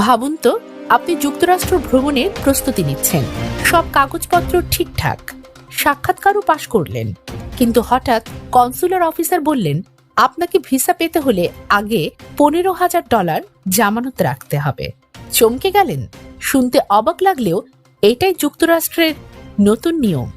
ভাবুন তো, আপনি যুক্তরাষ্ট্র ভ্রমণের প্রস্তুতি নিচ্ছেন, সব কাগজপত্র ঠিকঠাক, সাক্ষাৎকারও পাশ করলেন, কিন্তু হঠাৎ কনসুলার অফিসার বললেন আপনাকে ভিসা পেতে হলে আগে $15,000 জামানত রাখতে হবে। চমকে গেলেন? শুনতে অবাক লাগলেও এটাই যুক্তরাষ্ট্রের নতুন নিয়ম।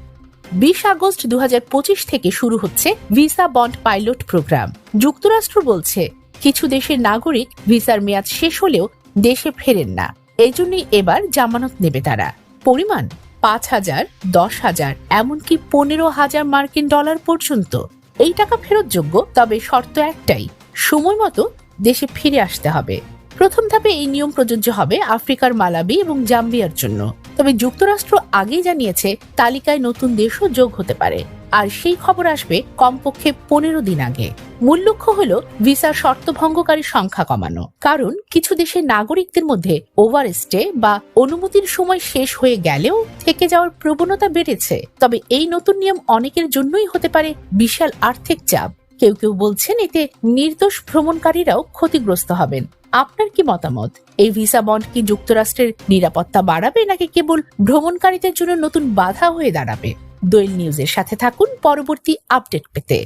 20 আগস্ট 2025 থেকে শুরু হচ্ছে ভিসা বন্ড পাইলট প্রোগ্রাম। যুক্তরাষ্ট্র বলছে কিছু দেশের নাগরিক ভিসার মেয়াদ শেষ হলেও দেশে ফেরেন না, এই জন্যই এবার জামানত নেবে তারা। পরিমাণ $5,000, $10,000, এমনকি $15,000 পর্যন্ত। এই টাকা ফেরতযোগ্য, তবে শর্ত একটাই, সময় মতো দেশে ফিরে আসতে হবে। প্রথম ধাপে এই নিয়ম প্রযোজ্য হবে আফ্রিকার মালাবি এবং জাম্বিয়ার জন্য, তবে যুক্তরাষ্ট্র আগেই জানিয়েছে তালিকায় নতুন দেশও যোগ হতে পারে, আর সেই খবর আসবে কমপক্ষে 15 দিন আগে। মূল লক্ষ্য হলো ভিসার শর্ত ভঙ্গকারী সংখ্যা কমানো, কারণ কিছু দেশের নাগরিকদের মধ্যে ওভারস্টে বা অনুমতির সময় শেষ হয়ে গেলেও থেকে যাওয়ার প্রবণতা বেড়েছে। তবে এই নতুন নিয়ম অনেকের জন্যই হতে পারে বিশাল আর্থিক চাপ। কেউ কেউ বলছেন এতে নির্দোষ ভ্রমণকারীরাও ক্ষতিগ্রস্ত হবেন। আপনার কি মতামত? এই ভিসা বন্ড কি যুক্তরাষ্ট্রের নিরাপত্তা বাড়াবে, নাকি কেবল ভ্রমণকারীদের জন্য নতুন বাধা হয়ে দাঁড়াবে? দোয়েল নিউজের সাথে থাকুন পরবর্তী আপডেট পেতে।